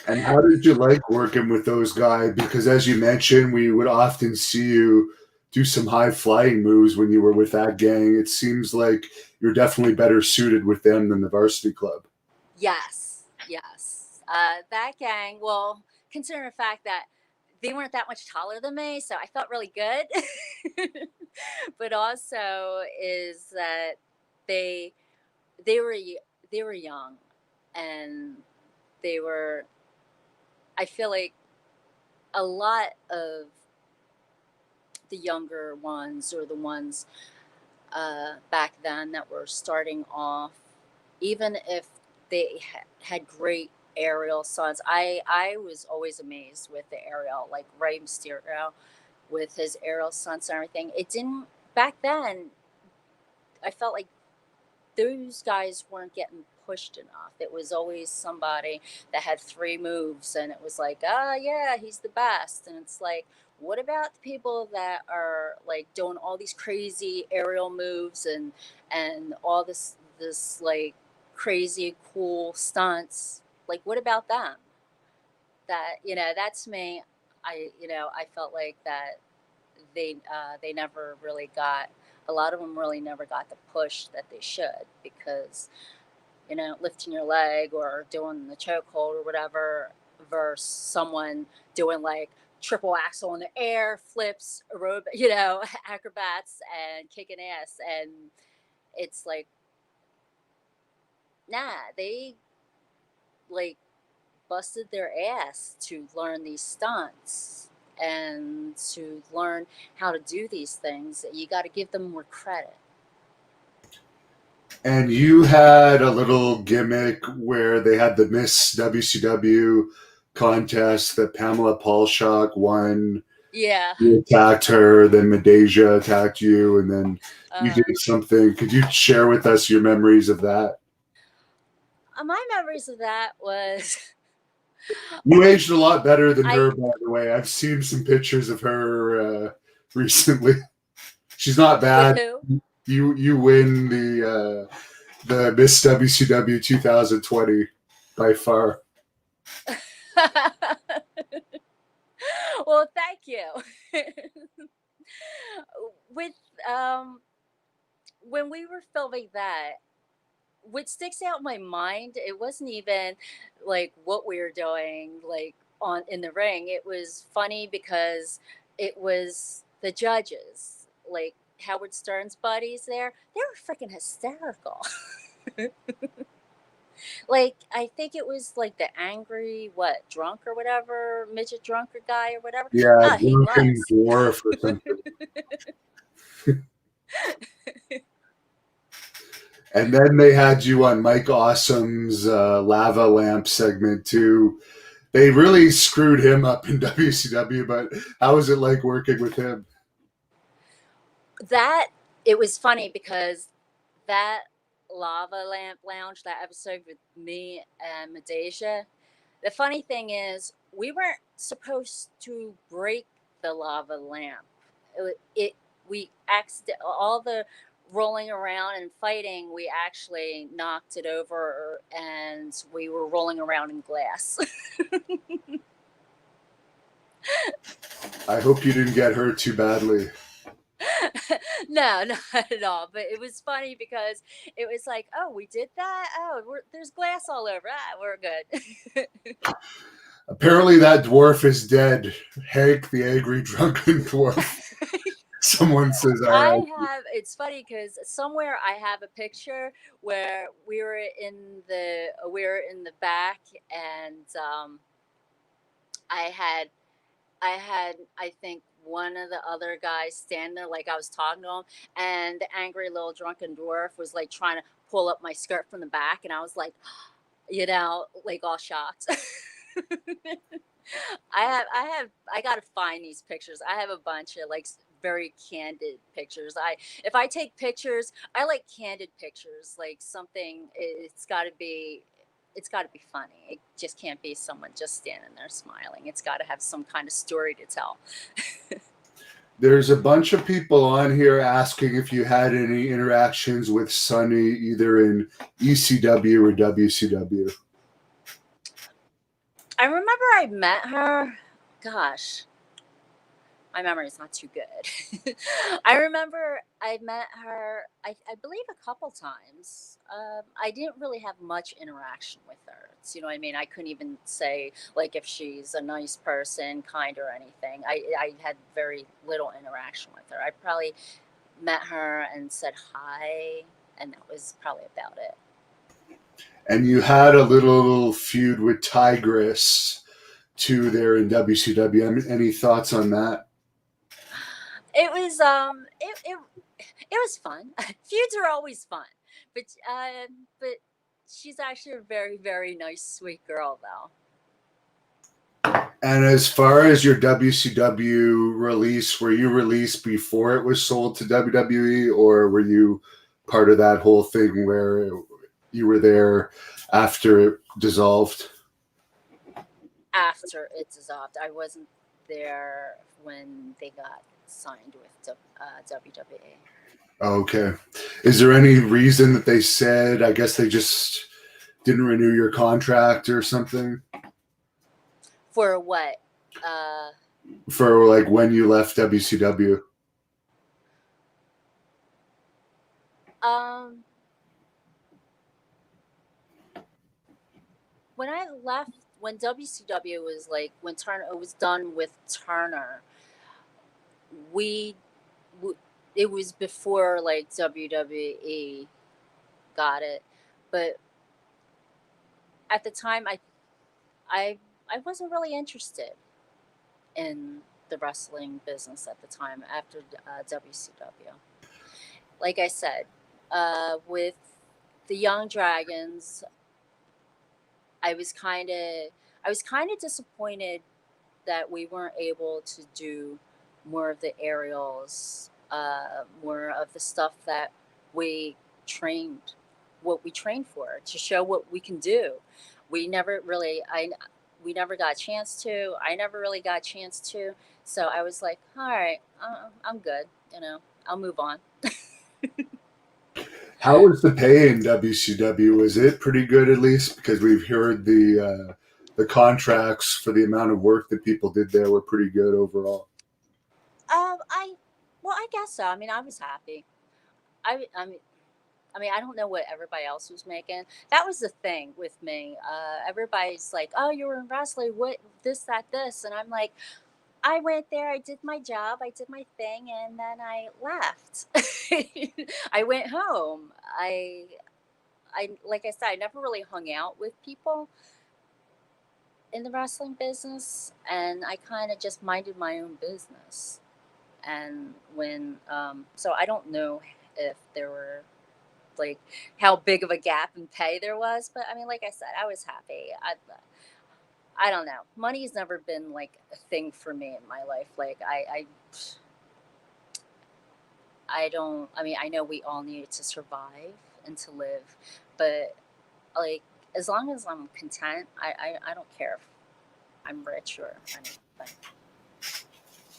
And how did you like working with those guys? Because as you mentioned, we would often see you do some high flying moves when you were with that gang. It seems like you're definitely better suited with them than the varsity club. Yes, yes. That gang, well, considering the fact that they weren't that much taller than me, so I felt really good. But also is that they they were they were young, and they were. I feel like a lot of the younger ones, or the ones back then that were starting off, even if they had great aerial stunts, I was always amazed with the aerial, like Rey Mysterio with his aerial stunts and everything. It didn't back then. I felt like those guys weren't getting pushed enough. It was always somebody that had three moves, and it was like, yeah, he's the best. And it's like, what about the people that are like doing all these crazy aerial moves and all this like crazy cool stunts? Like, what about them? That that's me. I felt like that they never really got, a lot of them really never got the push that they should, because lifting your leg or doing the chokehold or whatever, versus someone doing like triple axel in the air, flips, aerobic, acrobats and kicking ass. And it's like, nah, they like busted their ass to learn these stunts and to learn how to do these things. You got to give them more credit. And you had a little gimmick where they had the Miss WCW contest that Pamela Paulshock won. Yeah. You attacked her, then Medusa attacked you, and then you Uh, did something. Could you share with us your memories of that? my memories of that was You aged a lot better than I her, by the way. I've seen some pictures of her recently. She's not with bad. who? You win the Miss WCW 2020 by far. Well, thank you. With when we were filming that, what sticks out in my mind, it wasn't even like what we were doing like on in the ring. It was funny because it was the judges, like Howard Stern's buddies there. They were freaking hysterical. Like, I think it was like the angry, what, drunk or whatever, midget drunk or guy or whatever. Yeah, Oh, he drunken was. dwarf or something. And then they had you on Mike Awesome's lava lamp segment too. They really screwed him up in WCW, but how was it like working with him? That, it was funny because that lava lamp lounge, that episode with me and Medusa, the funny thing is, we weren't supposed to break the lava lamp. It we accident all the rolling around and fighting. We actually knocked it over, and we were rolling around in glass. I hope you didn't get hurt too badly. No, not at all. But it was funny because it was like, oh, we did that. Oh, there's glass all over. We're good. Apparently, that dwarf is dead. Hank, the angry drunken dwarf. Someone says, "All I right." have. It's funny because somewhere I have a picture where we were in the back, and I had I think one of the other guys standing there, like I was talking to him, and the angry little drunken dwarf was like trying to pull up my skirt from the back, and I was like, like all shocked. I gotta find these pictures. I have a bunch of like very candid pictures. If I take pictures, I like candid pictures. Like something, it's got to be funny. It just can't be someone just standing there smiling. It's got to have some kind of story to tell. There's a bunch of people on here asking if you had any interactions with Sunny, either in ECW or WCW. I remember I met her. Gosh, my memory is not too good. I remember I met her, I believe, a couple times. I didn't really have much interaction with her. You know what I mean? I couldn't even say like if she's a nice person, kind, or anything. I had very little interaction with her. I probably met her and said hi, and that was probably about it. And you had a little feud with Tigress too there in WCW. Any thoughts on that? It was it was fun. Feuds are always fun, but she's actually a very, very nice, sweet girl, though. And as far as your WCW release, were you released before it was sold to WWE, or were you part of that whole thing where you were there after it dissolved? After it dissolved, I wasn't there when they got signed with WWE. Okay. Is there any reason that they said, I guess they just didn't renew your contract or something? For what? For like when you left WCW? When I left, when WCW was like, when Turner was done with Turner, we it was before like WWE got it, but at the time I wasn't really interested in the wrestling business at the time after WCW. Like I said, with the Young Dragons, I was kind of disappointed that we weren't able to do more of the aerials, more of the stuff that we trained, what we trained for, to show what we can do. We never really, we never got a chance to. I never really got a chance to. So I was like, all right, I'm good. You know, I'll move on. How was the pay in WCW? Was it pretty good at least? Because we've heard the contracts for the amount of work that people did there were pretty good overall. I guess so. I mean, I was happy. I mean, I don't know what everybody else was making. That was the thing with me. Everybody's like, "Oh, you were in wrestling. What this, that, this?" And I'm like, I went there. I did my job. I did my thing, and then I left. I went home. Like I said, I never really hung out with people in the wrestling business, and I kind of just minded my own business. And so I don't know if there were like how big of a gap in pay there was, but I mean, like I said, I was happy. I don't know. Money's never been like a thing for me in my life. Like I don't. I mean, I know we all need it to survive and to live, but like as long as I'm content, I don't care if I'm rich or anything.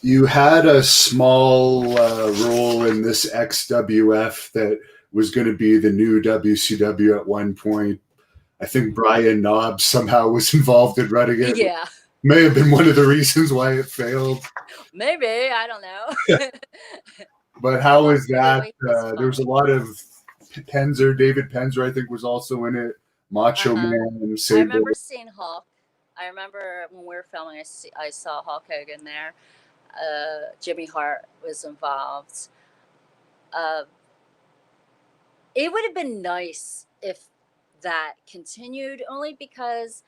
You had a small role in this XWF that was going to be the new WCW at one point. I think Brian Knobbs somehow was involved in running it. Yeah. May have been one of the reasons why it failed. Maybe, I don't know. But how was that? It was There was a fun. lot of Penzer, David Penzer, I think, was also in it. Macho Man and I Sable. remember seeing Hulk. I remember when we were filming, I saw Hulk Hogan there. Jimmy Hart was involved. Uh, it would have been nice if that continued, only because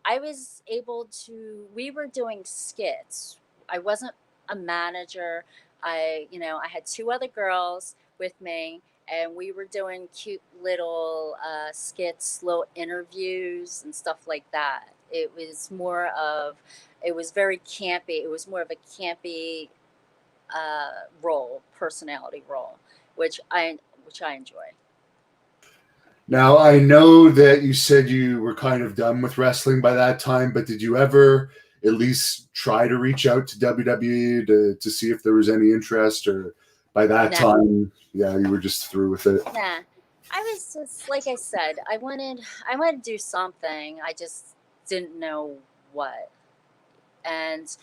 I was able to. We were doing skits. I wasn't a manager. I had two other girls with me, and we were doing cute little skits, little interviews, and stuff like that. It was very campy. It was more of a campy personality role, which I enjoy. Now, I know that you said you were kind of done with wrestling by that time, but did you ever at least try to reach out to WWE to see if there was any interest, or by that time, yeah, you were just through with it? Nah, I was just, like I said, I wanted to do something. I just didn't know what. And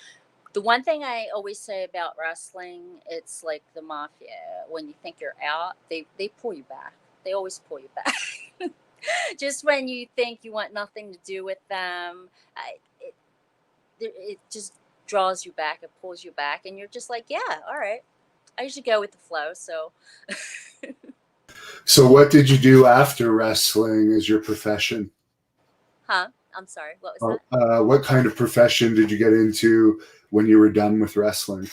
the one thing I always say about wrestling, it's like the mafia. When you think you're out, they pull you back. They always pull you back. Just when you think you want nothing to do with them, it just draws you back. It pulls you back, and you're just like, yeah, all right. I usually go with the flow. So, So what did you do after wrestling as your profession? huh? I'm sorry. What was that? What kind of profession did you get into when you were done with wrestling?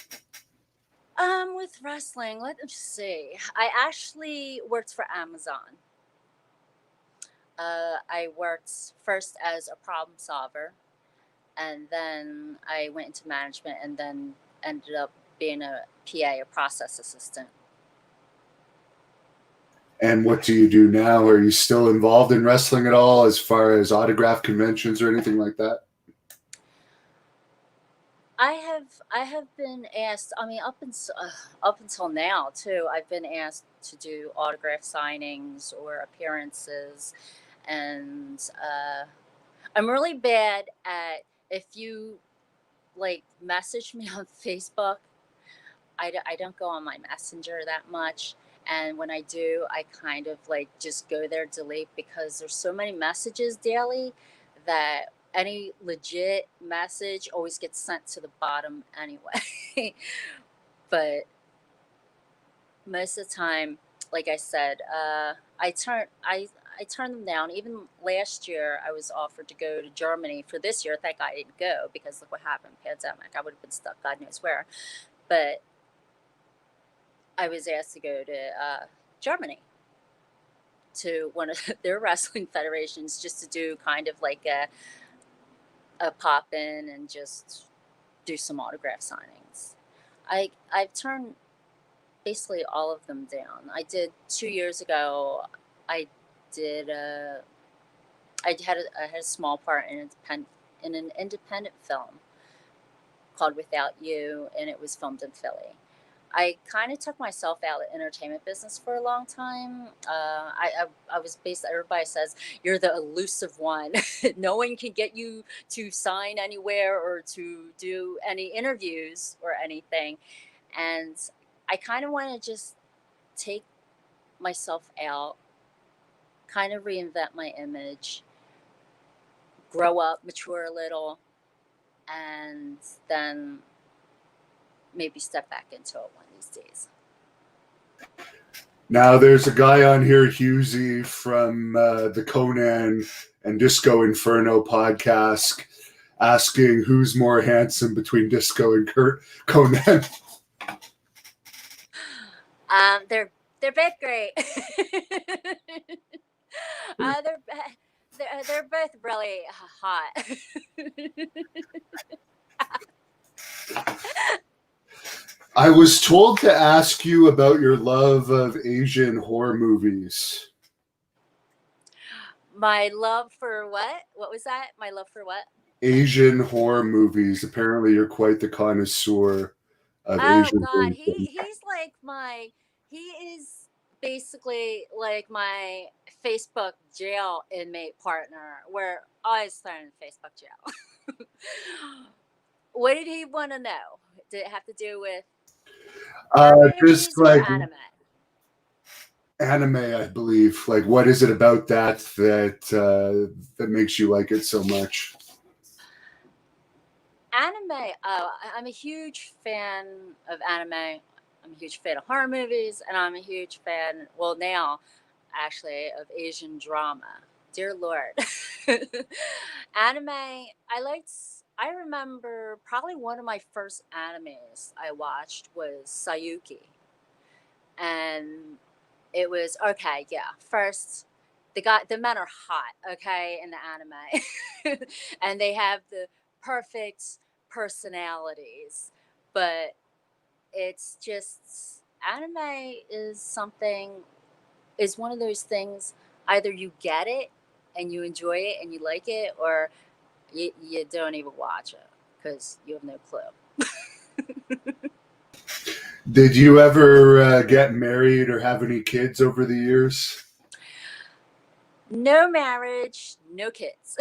With wrestling, let me see. I actually worked for Amazon. I worked first as a problem solver, and then I went into management, and then ended up being a PA, a process assistant. And what do you do now? Are you still involved in wrestling at all, as far as autograph conventions or anything like that? I have been asked. I mean, up until now too. I've been asked to do autograph signings or appearances, and I'm really bad at, if you like message me on Facebook, I don't go on my messenger that much. And when I do, I kind of like just go there, delete, because there's so many messages daily that any legit message always gets sent to the bottom anyway. But most of the time, like I said, I turned them down. Even last year, I was offered to go to Germany. For this year, thank God I didn't go, because look what happened, pandemic. I would have been stuck God knows where. But I was asked to go to Germany, to one of their wrestling federations, just to do kind of like a pop in and just do some autograph signings. I've turned basically all of them down. I did 2 years ago. I did I had a small part in an independent film called Without You, and it was filmed in Philly. I kind of took myself out of the entertainment business for a long time. I was based. Everybody says you're the elusive one. No one can get you to sign anywhere or to do any interviews or anything. And I kind of want to just take myself out, kind of reinvent my image, grow up, mature a little, and then maybe step back into it one of these days. Now, there's a guy on here, Husey, from the Conan and Disco Inferno podcast, asking who's more handsome between Disco and Conan. They're both great. They're both really hot. I was told to ask you about your love of Asian horror movies. My love for what? What was that? My love for what? Asian horror movies. Apparently, you're quite the connoisseur of Oh Asian God, movies. he's like he is basically like my Facebook jail inmate partner. We're always thrown in Facebook jail. What did he want to know? Did it have to do with horror movies Just or like anime? I believe. Like, what is it about that makes you like it so much? Anime. Oh, I'm a huge fan of anime. I'm a huge fan of horror movies, and I'm a huge fan, well, now, actually, of Asian drama. Dear Lord. Anime, I remember probably one of my first animes I watched was Sayuki. And it was, okay, yeah. First, the men are hot, okay, in the anime. And they have the perfect personalities, but It's just anime is one of those things. Either you get it and you enjoy it and you like it, or you don't even watch it because you have no clue. Did you ever get married or have any kids over the years? No marriage, no kids.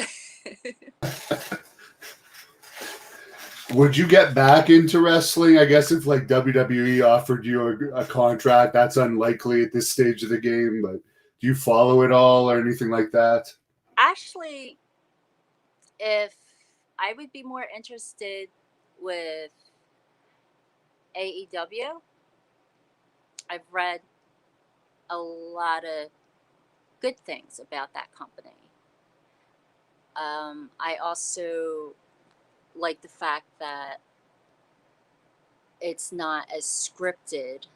Would you get back into wrestling? I guess if like WWE offered you a contract, that's unlikely at this stage of the game, but do you follow it all or anything like that? Actually, if I would be more interested with AEW, I've read a lot of good things about that company. I also like the fact that it's not as scripted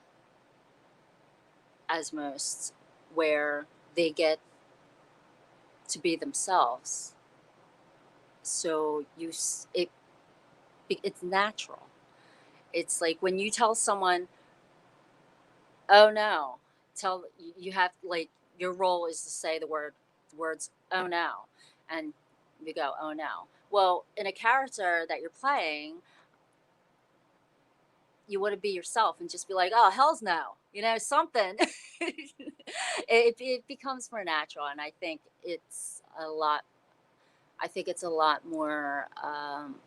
as most, where they get to be themselves. So it's natural. It's like when you tell someone, "Oh no," you have like your role is to say the words "Oh no," and you go "Oh no." Well, in a character that you're playing, you want to be yourself and just be like, "Oh hell's no," something. It becomes more natural, and I think it's a lot more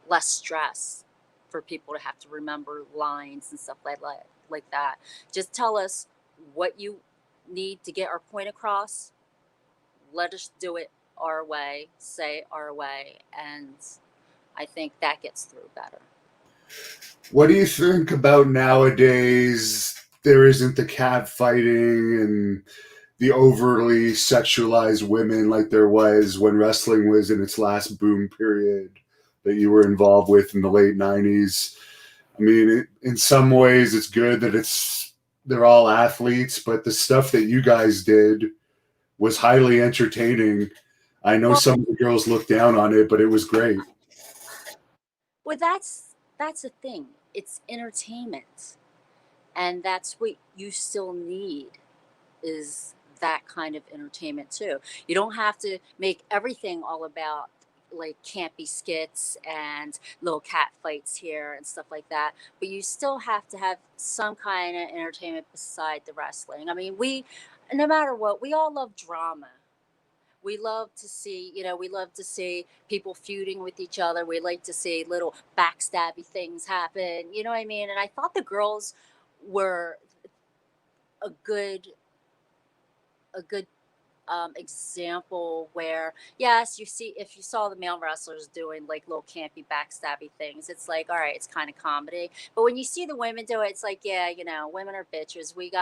less stress for people to have to remember lines and stuff like that. Just tell us what you need to get our point across. Let us do it our way, say our way, and I think that gets through better. What do you think about nowadays? There isn't the cat fighting and the overly sexualized women like there was when wrestling was in its last boom period that you were involved with in the late 90s. I mean, in some ways, it's good that they're all athletes, but the stuff that you guys did was highly entertaining. I know Well, some of the girls looked down on it, but it was great. that's the thing. It's entertainment, and that's what you still need is that kind of entertainment too. You don't have to make everything all about like campy skits and little cat fights here and stuff like that, but you still have to have some kind of entertainment beside the wrestling. I mean, no matter what, we all love drama. We love to see people feuding with each other. We like to see little backstabby things happen. You know what I mean? And I thought the girls were a good a good example where, yes, you see, if you saw the male wrestlers doing like little campy backstabby things, it's like, all right, it's kind of comedy. But when you see the women do it, it's like, yeah, women are bitches. We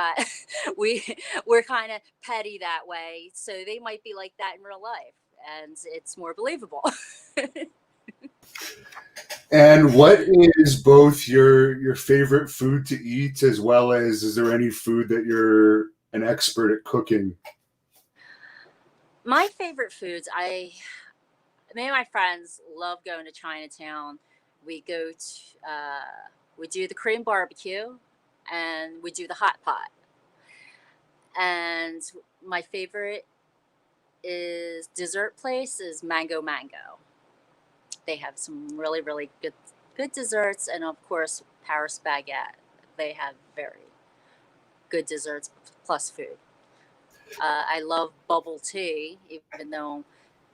we're kind of petty that way, so they might be like that in real life, and it's more believable. And what is both your favorite food to eat as well as is there any food that you're an expert at cooking? My favorite foods, me and my friends love going to Chinatown. We go to, we do the Korean barbecue, and we do the hot pot. And my favorite is dessert place is Mango Mango. They have some really really good desserts, and of course Paris Baguette. They have very good desserts plus food. I love bubble tea, even though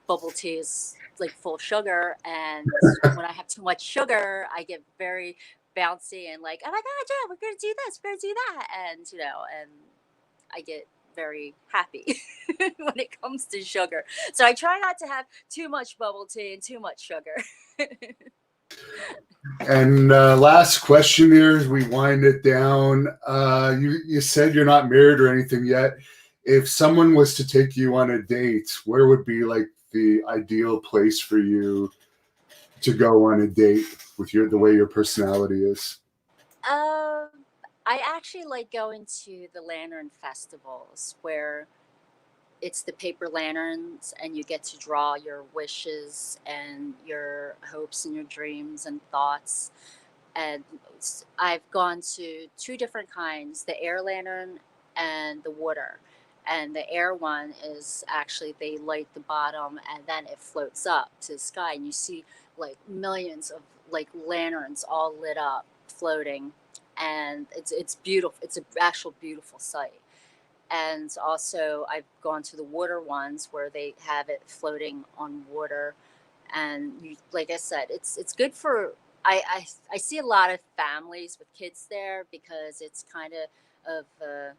bubble tea is like full sugar, and when I have too much sugar I get very bouncy and like, oh my god, yeah, we're gonna do this, we're gonna do that, and I get very happy when it comes to sugar. So I try not to have too much bubble tea and too much sugar. And last question here as we wind it down. You said you're not married or anything yet. If someone was to take you on a date, where would be like the ideal place for you to go on a date with the way your personality is? um, I actually like going to the lantern festivals where it's the paper lanterns and you get to draw your wishes and your hopes and your dreams and thoughts. and I've gone to two different kinds: the air lantern and the water. And the air one is actually they light the bottom and then it floats up to the sky, and you see like millions of like lanterns all lit up, floating, and it's beautiful. It's an actual beautiful sight. And also, I've gone to the water ones where they have it floating on water, and you, like I said, it's good for. I see a lot of families with kids there because it's kind of a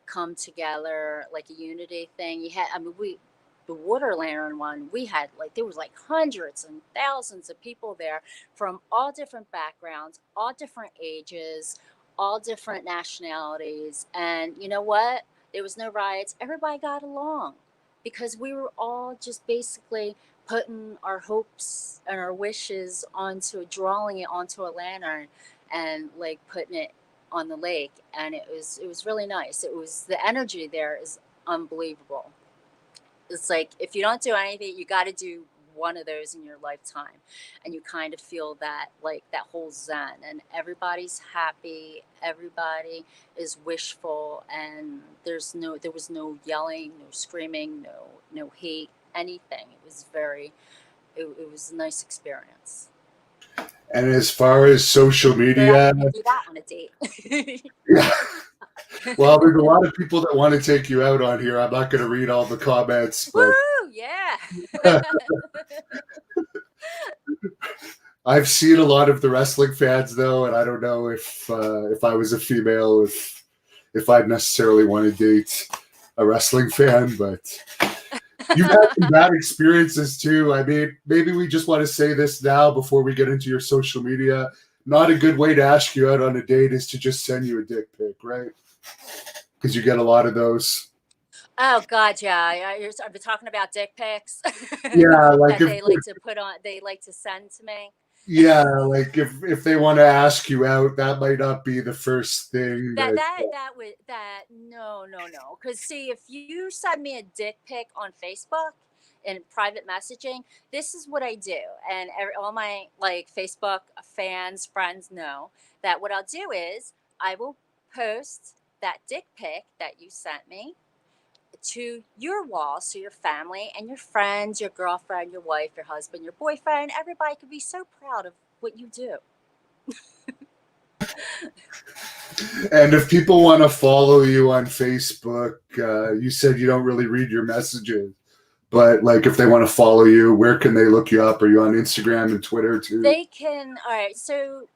come together, like a unity thing. You had, I mean, the water lantern one, we had like, there was like hundreds and thousands of people there from all different backgrounds, all different ages, all different nationalities. And you know what? There was no riots. Everybody got along because we were all just basically putting our hopes and our wishes onto drawing it onto a lantern and like putting it on the lake, and it was really nice. It was, the energy there is unbelievable. It's like if you don't do anything, you got to do one of those in your lifetime, and you kind of feel that, like that whole zen, and everybody's happy, everybody is wishful, and there was no yelling, no screaming, no hate, anything. It was very, it was a nice experience. And as far as social But I media, can't do that on a date. yeah. Well, there's a lot of people that want to take you out on here. I'm not going to read all the comments, but Woo! Yeah. I've seen a lot of the wrestling fans though, and I don't know if I was a female, if I'd necessarily want to date a wrestling fan, but you've had some bad experiences too. I mean, maybe we just want to say this now before we get into your social media. Not a good way to ask you out on a date is to just send you a dick pic, right? Because you get a lot of those. Oh God, yeah. I've been talking about dick pics Yeah, like that if they like to put on. They like to send to me. yeah, like if they want to ask you out, that might not be the first thing That that. that that would that no. Because see, if you send me a dick pic on Facebook in private messaging, this is what I do, and all my like Facebook fans, friends know that what I'll do is I will post that dick pic that you sent me to your wall, so your family and your friends, your girlfriend, your wife, your husband, your boyfriend, everybody could be so proud of what you do. And if people want to follow you on Facebook, you said you don't really read your messages, but like if they want to follow you, where can they look you up? Are you on Instagram and Twitter too? They can, all right, so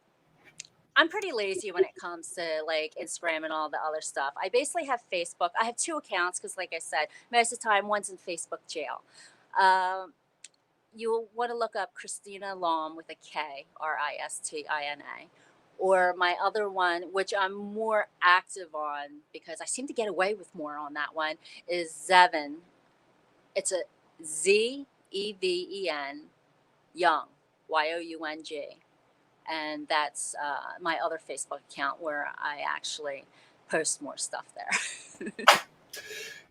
I'm pretty lazy when it comes to like Instagram and all the other stuff. I basically have Facebook. I have two accounts because, like I said, most of the time one's in Facebook jail. Um, you'll want to look up Christina Lom with a K, Ristina, or my other one, which I'm more active on because I seem to get away with more on that one, is Zevin. It's a Zeven Young, Young, and that's my other Facebook account where I actually post more stuff there.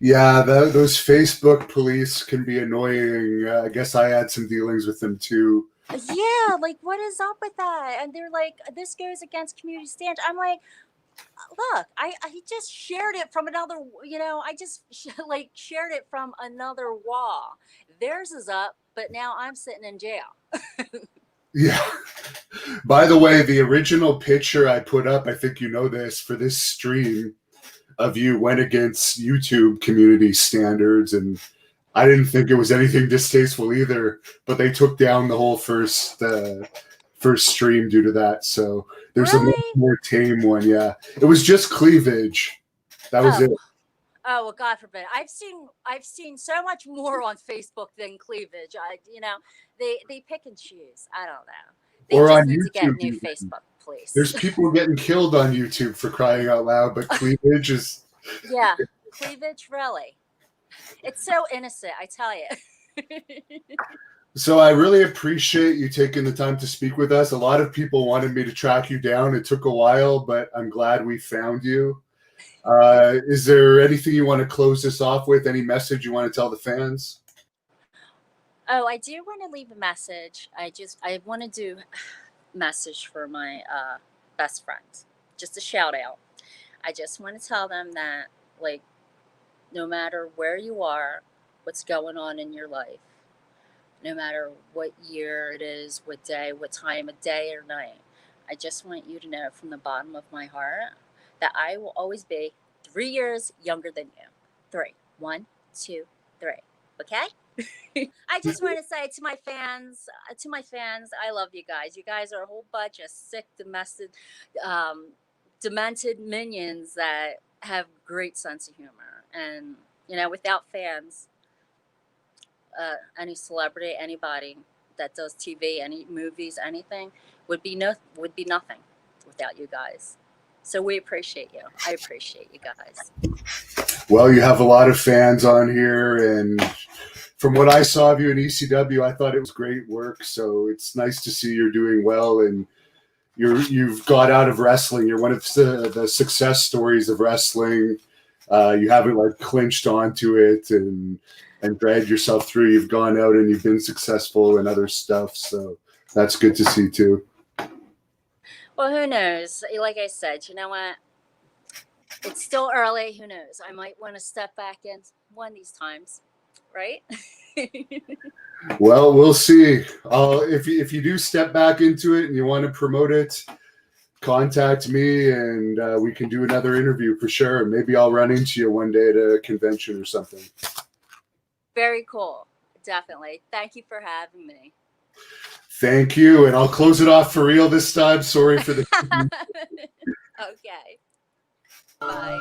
Yeah, those Facebook police can be annoying. I guess I had some dealings with them too. Yeah, like what is up with that? And they're like, this goes against community standards. I'm like, look, I just shared it from another, I just like shared it from another wall. Theirs is up, but now I'm sitting in jail. Yeah. By the way, the original picture I put up, I think you know this, for this stream of you went against YouTube community standards, and I didn't think it was anything distasteful either, but they took down the whole first stream due to that. So there's a much Really? more tame one. Yeah, it was just cleavage. That was it. Oh well, God forbid. I've seen so much more on Facebook than cleavage. They pick and choose. I don't know. They Or just on need to get YouTube, new even. Facebook, please. There's people getting killed on YouTube for crying out loud, but cleavage is. Yeah, cleavage, really. It's so innocent, I tell you. So I really appreciate you taking the time to speak with us. A lot of people wanted me to track you down. It took a while, but I'm glad we found you. Is there anything you want to close this off with? Any message you want to tell the fans? Oh, I do want to leave a message. I want to do. message for my best friends. Just a shout out. I just want to tell them that, like, no matter where you are, what's going on in your life, no matter what year it is, what day, what time of day or night, I just want you to know from the bottom of my heart that I will always be 3 years younger than you. 3. 1, 2, 3. Okay? I just want to say to my fans, I love you guys. You guys are a whole bunch of sick, demented minions that have great sense of humor. And without fans, any celebrity, anybody that does TV, any movies, anything would be nothing without you guys. So we appreciate you. I appreciate you guys. Well, you have a lot of fans on here, and from what I saw of you in ECW, I thought it was great work. So it's nice to see you're doing well, and you've got out of wrestling. You're one of the success stories of wrestling. You haven't clinched onto it and dragged yourself through. You've gone out and you've been successful in other stuff. So that's good to see too. Well, who knows? Like I said, you know what? It's still early. Who knows? I might want to step back in one of these times, right? Well, we'll see. If you do step back into it and you want to promote it, contact me and we can do another interview for sure. Maybe I'll run into you one day at a convention or something. Very cool. Definitely. Thank you for having me. Thank you. And I'll close it off for real this time. Sorry for the... Okay. Bye.